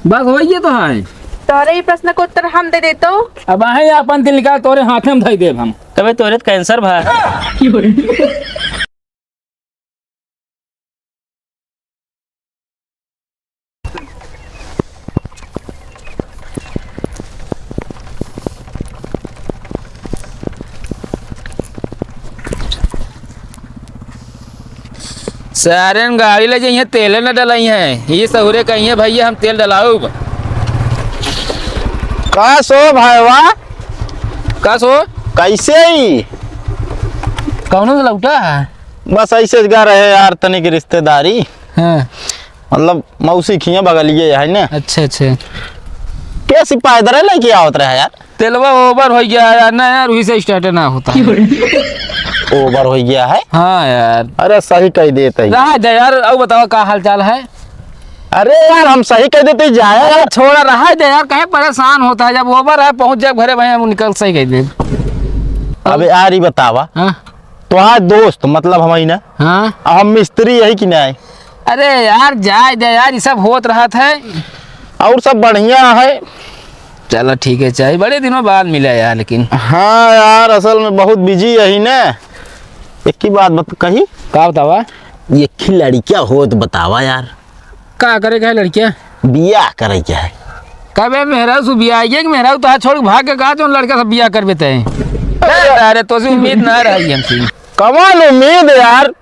बस वही तो है। तोरे ही प्रश्न का उत्तर हम दे देतो। अब आहे अपन दिल निकाल तोरे हाथे में धई देब हम। तबे तोरे कैंसर भा। सारे गाड़ी ले जाइए तेल न डलाई है ये सहुरे कहिए भैया हम तेल डलाऊ। का सो भाईवा का सो कैसे ही कौन सा लौटा है? बस ऐसे गा रहे यार तनिक रिश्तेदारी हाँ। मतलब मौसी खिया बगलिए है ना। अच्छा अच्छा क्या सिपाही दरे लेके आवत रहा यार। तेलवा ओवर हो गया यार ना यार वही से स्टार्ट ना होता है। ओवर हो गया है। हाँ यार अरे सही कह देते रहा दे यार। अब बताओ क्या हाल चाल है? अरे यार हम सही कह देते जाए यार। छोड़ा रहा दे यार कहीं परेशान होता है जब ओवर है पहुंच जाए घरे भाई हम निकल सही कह दे। अबे यार ही बतावा हाँ तुम्हारा दोस्त मतलब हम ही ना। हाँ हम मिस्त्री यही कि नहीं। अरे यार जाए दे यार ये सब होत रहा था और सब बढ़िया है। चलो ठीक है चाहिए बड़े दिनों बाद मिला यार लेकिन। हाँ यार असल में बहुत बिजी यही ना। एक ही बात कही का बतावा ये खिलाड़ी क्या हो तो बतावा यार। का करे क्या लड़कियां बियाह करे क्या है। कबे मेहरा सु बियाह आइए कि मेहरा तो छोड़ भाग के कहा जो लड़का सब बियाह कर बेते हैं। अरे तो से उम्मीद ना रही हमसे। कमाल उम्मीद यार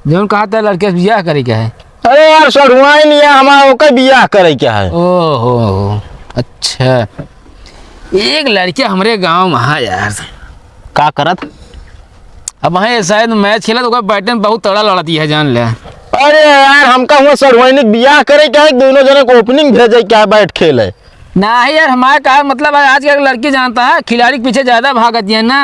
जो कहा था लड़के से बियाह करे क्या है। अरे यार सड़ुआ ही नहीं है हमारा ओके बियाह करे क्या है। ओहो अच्छा एक लड़के हमारे गांव में है यार। का करत अब वहाँ शायद मैच खेला तो बैठने में बहुत तड़ा लड़ती है जान ले। अरे यार हमका हुआ सड़ुआ ने बियाह करे क्या है दोनों जने को ओपनिंग भेजे क्या बैठ खेले ना ही यार हमारा कहा मतलब आज कल लड़की जानता है खिलाड़ी के पीछे ज्यादा भागती है ना।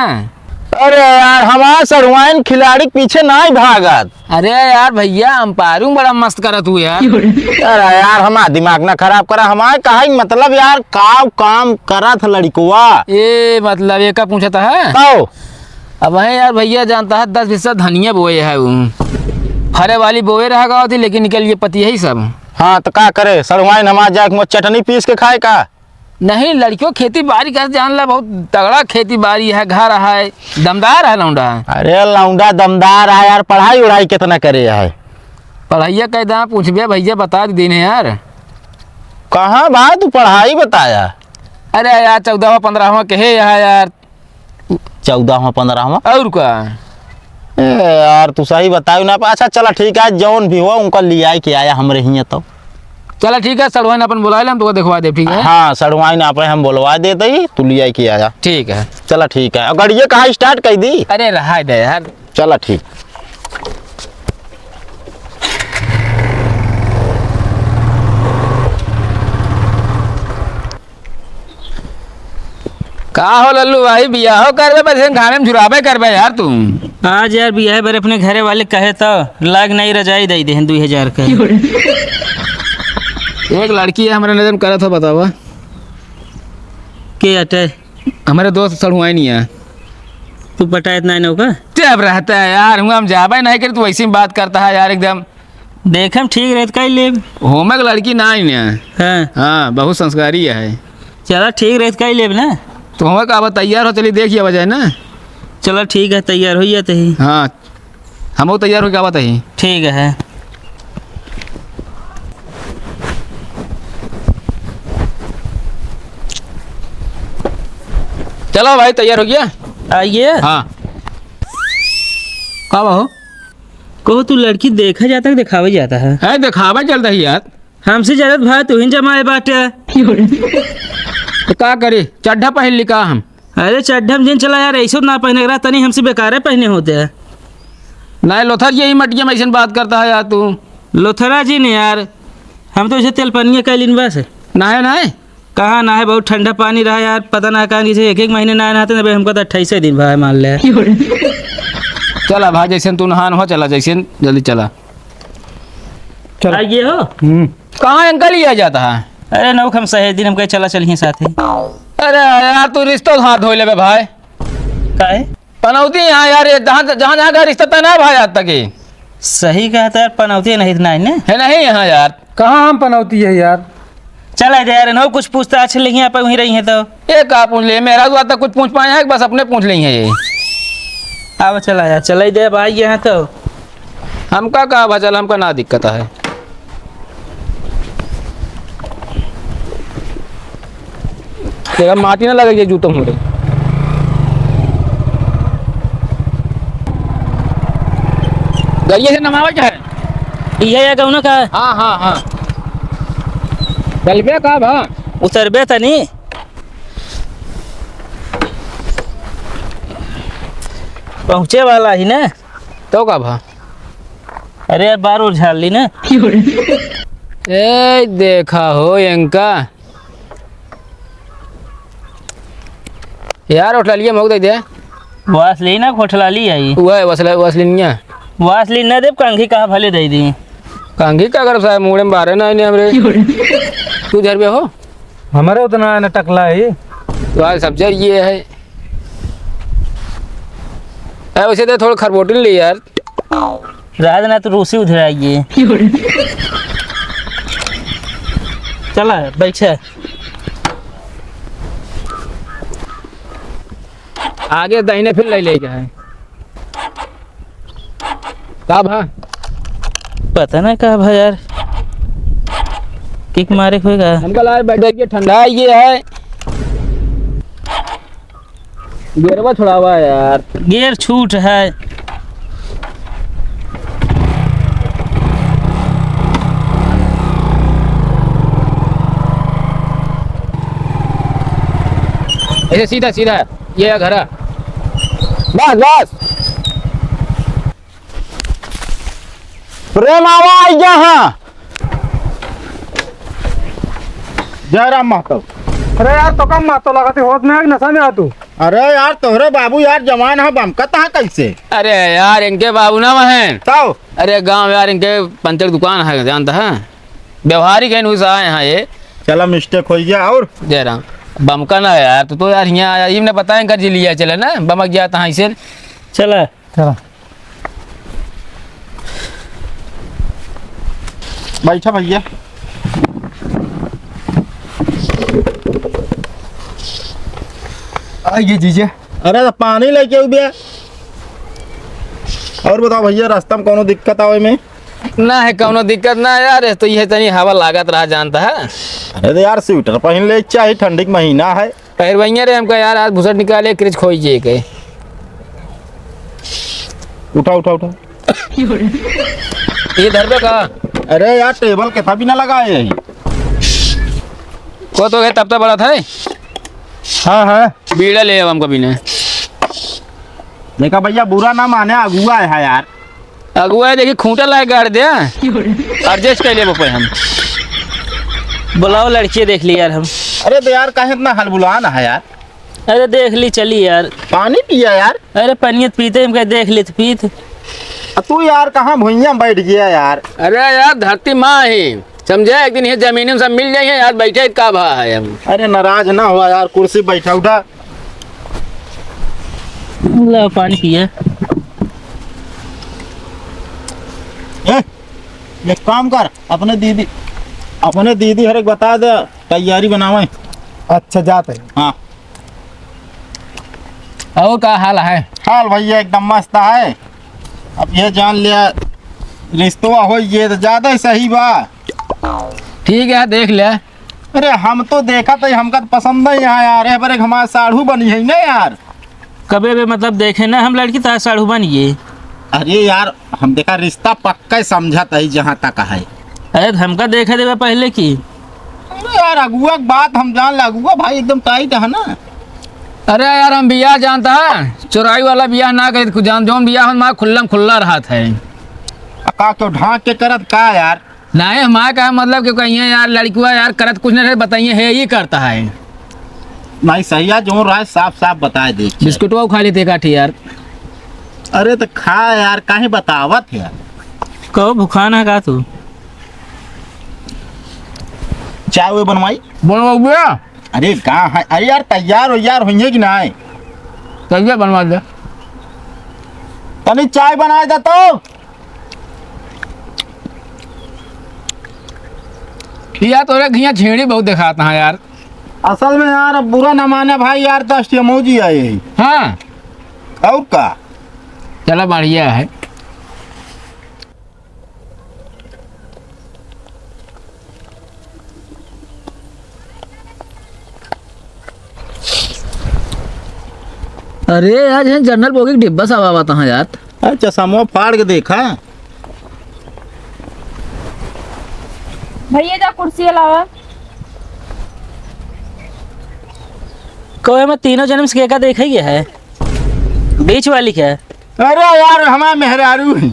अरे यार हमारा सड़ुआइन खिलाड़ी के पीछे ना ही भागत। अरे यार भैया अंपायरिंग बड़ा मस्त करत हूँ यार। अरे यार हमारा दिमाग ना खराब करा हमारे कहा मतलब यार काम करा था लड़कुआ ये मतलब ये का पूछा था है? तो अब वही यार भैया जानता है 10% धनिया बोए है वो फरे वाली बोए रह गया थी लेकिन निकल ये पति है ही सब। हाँ तो का करे सड़ुआइन हमारे जाके चटनी पीस के खाए का। नहीं लड़कियों खेती बाड़ी कर जान ला बहुत तगड़ा खेती बाड़ी है घर है दमदार है लौंडा। अरे लौंडा दमदार है यार पढ़ाई उड़ाई कितना करे है। पढ़ाइया कैदा पूछ भैया बता दिन यार। कहाँ भाई तू पढ़ाई बताया। अरे यार 14वां 15वां कहे यार 14वां 15वां और का यार तू सही बतायो ना। अच्छा चला ठीक है जौन भी हुआ उनका लिया के आया हमरे हियाँ तो। चलो ठीक है सड़वाइन अपन बुला ले हम तो दिखवा दे ठीक है। हाँ सड़वाइन आप हम बोलवा देते ही तू लिया के आया। ठीक है चला ठीक है अगर ये कहा स्टार्ट कर दी। अरे रहा दे यार। चला ठीक का हो लल्लू भाई बियाह करबे बस खाने में झुराबे करबे यार तुम। आज यार बियाह बार अपने घरे वाले कहे तो लाग नहीं रजाई दे दे 2000 का। एक लड़की है हमारे नजर में करा था बतावा के अटे हमारे दोस्त सड़ुआई नहीं है। तू पटा इतना नहीं होगा जब रहता है यार हम जाबे नहीं कर तू वैसी बात करता है यार एकदम। देखम ठीक रहत का ले होमे की लड़की ना ही है। हाँ हाँ बहुत संस्कारी है। चला ठीक रहत का लेब ना तो हमें कहा तैयार हो चलिए देखिए वजह ना। चलो ठीक है तैयार हो जाते ही। हाँ हम तैयार हो क्या बात है। ठीक है चलो भाई तैयार हो गया आइए। हाँ का हो कहो तू लड़की देखा जाता है दिखावे जाता है दिखावा चलता है यार। हमसे ज्यादा भाई तू ही जमाए बाटे। तो का करे चड्ढा पहन ली का हम। अरे चड्ढा में जिन चला यार ऐसे ना पहने रहा तनी हमसे बेकार है पहने होते हैं। नहीं लोथर यही मटिया में ऐसे बात करता है यार तू। लोथरा जी ने यार हम तो इसे तेलपनिया कैलिन बस नहाए नहाए कहाँ ना है बहुत ठंडा पानी रहा यार पता ना कहाँ जैसे एक महीने नहाए नहाते ना भाई हमको तो 28 दिन भाई मान ले। चला भाई जैसे तू नहान हो चला जैसे जल्दी चला। आइए हो कहाँ अंकल ही आ जाता है। अरे नौक हम सहे दिन हम कहे चला चलिए साथ ही। अरे यार तू रिश्तों हाथ धो ले भाई काहे पनौती यहाँ यार जहाँ जहाँ का रिश्ता था ना भाई आज तक ही। सही कहता यार पनौती नहीं इतना है है नहीं यहाँ यार। कहाँ हम पनौती है यार। चला जाए यार, नो कुछ पूछताछ लेंगे आप वहीं रही हैं तो। ये का पूछ ले, मेरा तो आज तक कुछ पूछ पाए हैं, बस अपने पूछ ली हैं ये। अब चला यार, चला ही दे भाई यहाँ तो। हमका कहा भजल, हमका ना दिक्कत है। तेरा माटी ना लगे जूतो मुझे। गरिए से नमावा क्या है? ये या कहूँ ना का हाँ हाँ हाँ, चल पे का भा उतरबे तनी पहुँचे वाला ही ना। तो का भा। अरे यार बार और झाल ली ना। ए देखा हो इनका यार, उठला लिया मोक दे दे। वासली ना खोठला ली आई। वो है वसला वसलिनिया वासली न देव कंघी कहाँ भले दे दी। कांगी का कर साहब मुड़े में बारे ना इन्हें हमरे। तू घर पे हो? हमारे उतना न टकला है। तो आज सब जर ये है। वैसे तो थोड़ा खरबोटी ले यार। रात ना तो रूसी उधर आइए। चला बैठा आगे दाहिने फिर ले लेके है का भा। पता ना कहा भाई यार, किक मारे होएगा। हमका लाए बैठ के ठंडा ये है। गेरवा छुड़ावा यार। गियर छूट है। ऐसे सीधा सीधा ये घर है। बस बस प्रेम आवा आई यहाँ। जयराम महतो। अरे यार तो कम मातो लगाते होश में है कि नशा में आ तू? अरे यार तोहरे बाबू यार जवान है, बम कता कैसे अरे यार इनके बाबू ना वहाँ। ताओ अरे गांव यार इनके पंचर दुकान है, जानता है व्यवहारिक है नुसा है यहाँ ये। चला मिस्टेक हो गया। और जयराम बम का ना यार, तो यार यहाँ आया इमने बताएं कर जी लिया चले ना बमक गया तहाँ इसे। चला चला बैठा भैया। आइए जीजे। अरे तो पानी लेके आऊ बे। और बताओ भैया, रास्ता में कोनो दिक्कत आवे में? ना है कौनो दिक्कत ना यार, तो ये तनी हवा लागत रहा जानता है। अरे तो यार स्वेटर पहन ले चाहिए, ठंडी का महीना है। पहरवैया रे हमका यार, आज भूसट निकाले क्रिच खोइए के। उठा उठा उठा। ये धरबे का अरे यार टेबल के था भी ना लगाए है। को तो है तब तक बड़ा था। हाँ है। बीड़ा ले हम कभी ने। देखा भैया बुरा ना माने, अगुआ है यार। अगुआ देखिए खूंटा लाए गाड़ दे, एडजस्ट कर ले पे हम। बुलाओ लड़की देख ली यार हम। अरे तो यार कहे इतना हलबुलाना है यार। अरे देख ली चली यार। पानी पिया यार। अरे पनियत पीते हम, देख ली तो पीत। तू यार कहाँ भुइया में बैठ गया यार। अरे यार धरती माँ ही समझे, एक दिन ये जमीन में सब मिल जाइए यार, बैठे का भा है हम। अरे नाराज ना हुआ यार, कुर्सी बैठा उठा। लो पानी पिया। एक काम कर, अपने दीदी हर एक बता दे, तैयारी बनावे। अच्छा जाते हैं। हाँ और का हाल है? हाल भैया एकदम मस्त है। अब ये जान लिया रिश्तवा हो ये तो ज्यादा ही सही बा। ठीक है देख ले। अरे हम तो देखा तो हमका तो पसंद है यहाँ यार। है पर एक हमारा साढ़ू बनी है ना यार। कबे भी मतलब देखे ना हम लड़की तार साढ़ू बनिए। अरे यार हम देखा रिश्ता पक्का समझा ही जहाँ तक है। अरे हमका देखा देगा पहले की। अरे यार अगुआ की बात हम जान ले, अगुआ भाई एकदम टाइट है ना। अरे यार हम बियाह जानता है, चोराई वाला बियाह ना करे तो जान, जो बियाह हमारा खुल्लम खुल्ला रहा था। का क्यों ढांक के करत का यार। नहीं हमारा का मतलब कि कहीं यार लड़कियां यार करत कुछ नहीं बताइए है ये करता है। नहीं सही है, जो रहा है साफ साफ बताए दे। बिस्कुट वो खा लेते काठी यार। अरे तो खा यार, काहे बतावत है। कहो भुखाना का तू? चाय वो बनवाई बनवा गया। अरे कहाँ है? अरे यार तैयार हो यार होइए कि नहीं? तैयार बनवा दे। तनी चाय बनाए दे तो। या तोरे घिया छेड़ी बहुत दिखाता है यार। असल में यार अब बुरा न माने भाई यार, 10 टेमोजी आए हैं। हाँ और का चला बढ़िया है। अरे आज जनरल बोगी डिब्बा सा आवा था यार। अच्छा समो फाड़ के देखा। भैया जा कुर्सी अलावा। कोई में तीनों जन्म से का देखा ही है, बीच वाली क्या है? अरे यार हमारा मेहरारू है,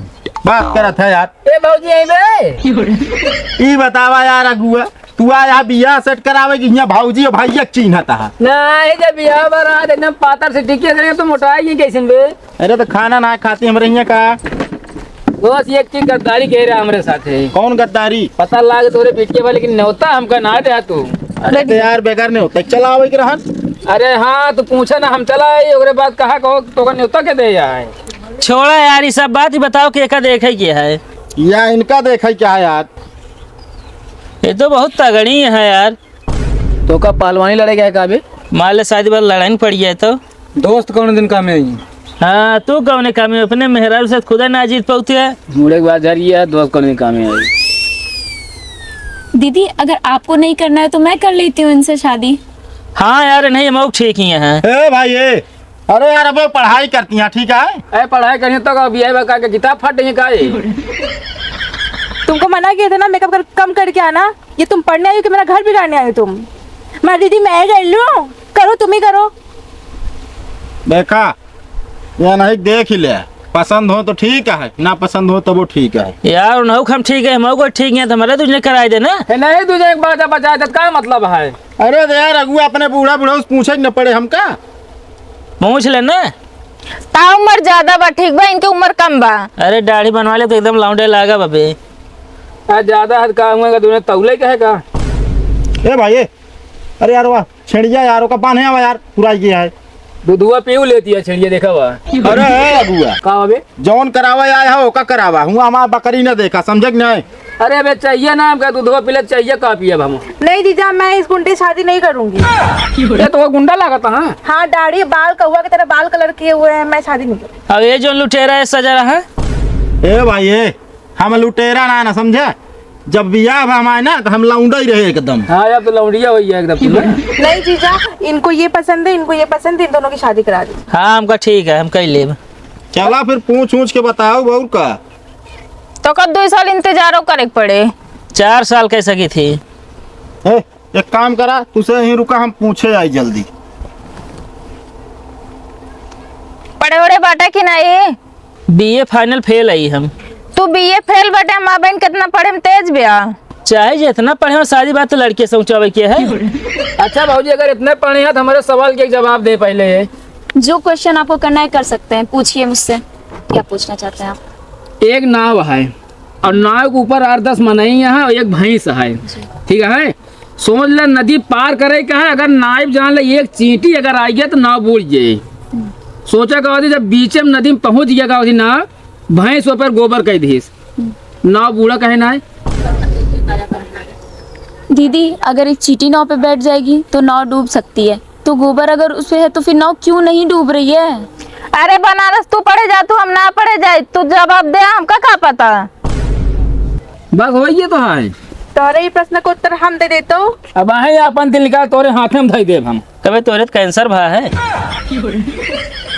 बात करत है यार। ए भौजी आई बे ई बतावा यार अगुआ, तू आया बियाह सेट करावे कि यहाँ भाऊजी और भैया चिन्हता है? नहीं जब बियाह बारात एकदम पातर से टिके करे तो मोटाई कैसे बे। अरे तो खाना ना खाती हमारे यहाँ का। बस एक चीज गद्दारी कह रहा हमारे साथ है। कौन गद्दारी? पता लागे तोरे पीट वाले लेकिन न्योता हमका ना दे तू। अरे तो यार बेकार नहीं होता, चला आवे के रहन। अरे हाँ तू पूछा ना हम चला आई ओकरे बाद कहा कहो तो का न्योता के दे जाए। छोड़ा यार ये सब बात ही बताओ कि का देखा ही क्या है? या इनका देखा क्या है यार? ये तो बहुत तगड़ी है यार। तो का पहलवानी लड़ेगा है काबे? मान ले शादी बार लड़ाई पड़ गया तो दोस्त कौन दिन का में हाँ तू कौन काम में अपने मेहरारू से खुदा ना जीत पाती है। मुड़े के बाद जरिए है दोस्त कौन दिन का में आई। दीदी अगर आपको नहीं करना है तो मैं कर लेती हूँ इनसे शादी। हाँ यार नहीं हम ठीक ही हैं। ए भाई ए, अरे यार अब पढ़ाई करती हैं ठीक है? ए पढ़ाई करनी तो का बियाह बका के किताब फट नहीं का है। तुमको मना किया था ना मेकअप कम करके आना। ये तुम पढ़ने आई हो कि मेरा घर बिगाड़ने आई हो तुम? मैं दीदी मैं कर लूँ, करो तुम ही करो। देखा या नहीं देख ही ले, पसंद हो तो ठीक है, ना पसंद हो तो वो ठीक है। यार नौ हम ठीक है, हम को ठीक है, तुम्हारे तुझने कराई देना। नहीं तुझे एक बात बचा दे का मतलब है। अरे तो यार अगुआ अपने बूढ़ा बूढ़ा से पूछे न पड़े हमका। पूछ लेना। ता उम्र ज्यादा बा ठीक बा, इनके उम्र कम बा। अरे दाढ़ी बनवा ले तो एकदम लौंडे लागा बाबे। ज्यादा हद का हुआ तूने तौले कहेगा। ए भाई ए, अरे यार वाह छेड़िया यारों का पान है यार पूरा किया है। दूधुआ पीऊ लेती है छेड़िए देखा हुआ। अरे अगुआ का अबे? जौन करावा आया है ओका करावा हूँ, हमारा बकरी न देखा समझे कि नहीं? अरे अबे चाहिए ना हमका दूधुआ पीले चाहिए का पिए हम। नहीं जीजा मैं इस गुंडे से शादी नहीं करूंगी। ये तो वो गुंडा लागता हाँ। हाँ दाढ़ी बाल कौवा की तरह बाल कलर किए हुए हैं, मैं शादी नहीं करूंगी। अब ये जो लुटेरा है सजा रहा है। ए भाई ए, हम लुटेरा ना समझे, जब बियाह हमारे ना तो हम लौंडा ही रहे एकदम। हाँ अब तो लौंडिया हुई है एकदम। नहीं जीजा इनको ये पसंद है, इनको ये पसंद है, इन दोनों की शादी करा दी। हाँ हमका ठीक है, हम कह ले। चला फिर पूछ पूछ के बताओ बहू का। तो कब 2 साल इंतजारो करे के पड़े? 4 साल कैसा की थी। ए, एक काम करा तुझसे यहीं रुका, हम पूछे आई जल्दी। पढ़े वड़े बाटा कि नहीं? बीए फाइनल फेल आई हम। तू बीए फेल बाटे, माँ बहन कितना पढ़े में तेज बिया। चाहे जितना पढ़े और शादी बात तो लड़के से ऊंचा के है। अच्छा भाजी अगर इतने पढ़े हैं तो हमारे सवाल के एक जवाब दे पहले। जो क्वेश्चन आपको करना है कर सकते हैं, पूछिए मुझसे क्या पूछना चाहते हैं आप। एक नाव है और नाव के ऊपर 8-10 मनई है और एक भैंस है, ठीक है। सोच ले नदी पार करे का है, अगर नाव जान ले एक चींटी अगर आई गया तो नाव बूढ़ जाए। सोचा का जब बीच में नदी में पहुंच गया का नाव, भैंस ऊपर गोबर कह दीस, नाव बूढ़ा कहे ना है। दीदी अगर एक चींटी नाव पे बैठ जाएगी तो नाव डूब सकती है, तो गोबर अगर उस पे है तो फिर नाव क्यों नहीं डूब रही है? अरे बनारस तू पढ़े जा, तू हम ना पढ़े जाए, तू जवाब दे, हमका का पता। बस हो ये तो है। तोरे ही प्रश्न का उत्तर हम दे देते हो। अब आहे अपन दिल निकाल तोरे हाथ में धई देव हम। कभी तोरे कैंसर भा है।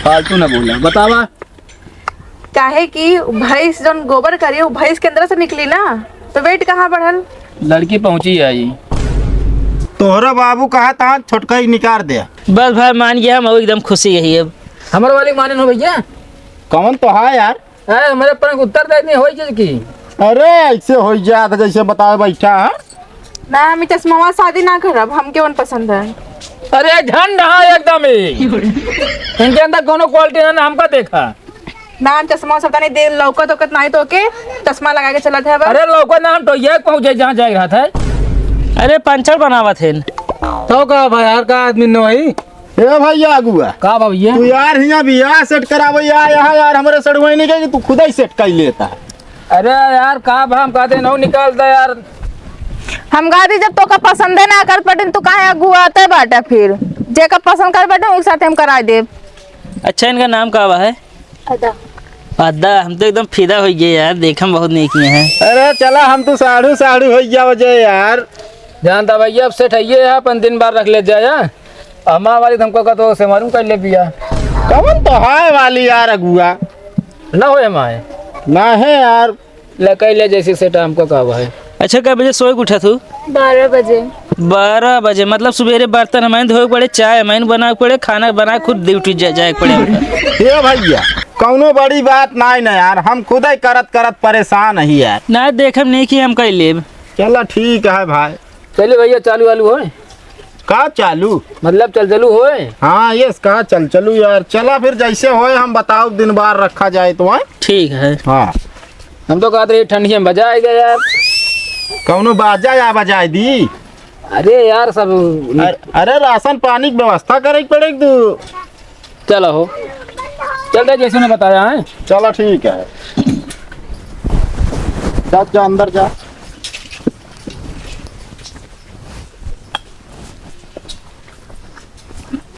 फालतू ना बोला, बतावा। काहे कि भैंस जो गोबर करी वो भैंस के अंदर से निकली ना, तो वेट कहाँ बढ़ल? लड़की पहुंची आई। तोहरा बाबू कहा था छोटका ही निकाल दे। बस भाई मान गया, हम एकदम खुशी यही अब। हमारे वाली माने हो भैया। कौन तो है यार? है हमारे पर उत्तर देनी हो चीज की। अरे ऐसे हो जाता जैसे बताओ बैठा है। ना हम चश्मा शादी ना करब, हम केवन पसंद है। अरे झंड हाँ एकदम ही। इनके अंदर कोनो क्वालिटी ना हमका देखा। ना हम चश्मा सबता नहीं दे लौकत औकत नहीं तो के चश्मा लगा के चला था। अरे लौका ना हम तो ये पहुंचे जहाँ जा रहा था। अरे पंचर बनावा थे तो का भाई यार का आदमी न भाई। ए भैया अगुआ का भैया तू यार यहाँ बियाह सेट करावे यहाँ यार हमारे सड़वाई नहीं कहेगी, तू खुद ही सेट कर लेता है। अरे यार का हम कहते नौ निकालता यार। हम गादी जब तो का पसंदे ना कर पटे तो काहे अगुआते बाटे फिर जे का पसंद कर बाटे एक साथ हम करा दे। अच्छा इनका नाम का है? अदा अदा। हम तो एकदम फिदा हो गए यार, देखम बहुत नेकी हैं। अरे चला हम तो साढ़ू साढ़ू हो गया वजह यार। जानता भैया अब सेठ है अपन दिन बार रख ले जाया अम्मा वाली हमको का तो से मालूम कर ले पिया कौन तो है वाली यार अगुआ ना हो हमारे ना है यार। ले कह ले जैसे सेठ हमको कहा है। अच्छा कब बजे सोए के उठा तू? 12 बजे। 12 बजे मतलब सवेरे बर्तन हमें धोए के पड़े, चाय हमें बनाए के पड़े, खाना बना खुद ड्यूटी जाए के पड़े। ये भैया कौनो बड़ी बात नहीं ना यार, हम खुद ही करत करत परेशान ही यार। ना देखम नहीं कि हम कह लेब। चला ठीक है भाई। चलिए भैया चालू वालू हो का चालू मतलब चल चलू हो। हाँ ये कहा चल चलू यार। चला फिर जैसे होए हम बताओ दिन बार रखा जाए तो है। ठीक है। हाँ हम तो कहते रहे ठंडी में बजा आएगा यार। कौनो बाजा या बजाए दी। अरे यार सब अरे राशन पानी की व्यवस्था करे पड़ेगी तू। चलो हो चल रहे जैसे ने बताया है। चलो ठीक है। जा अंदर जा।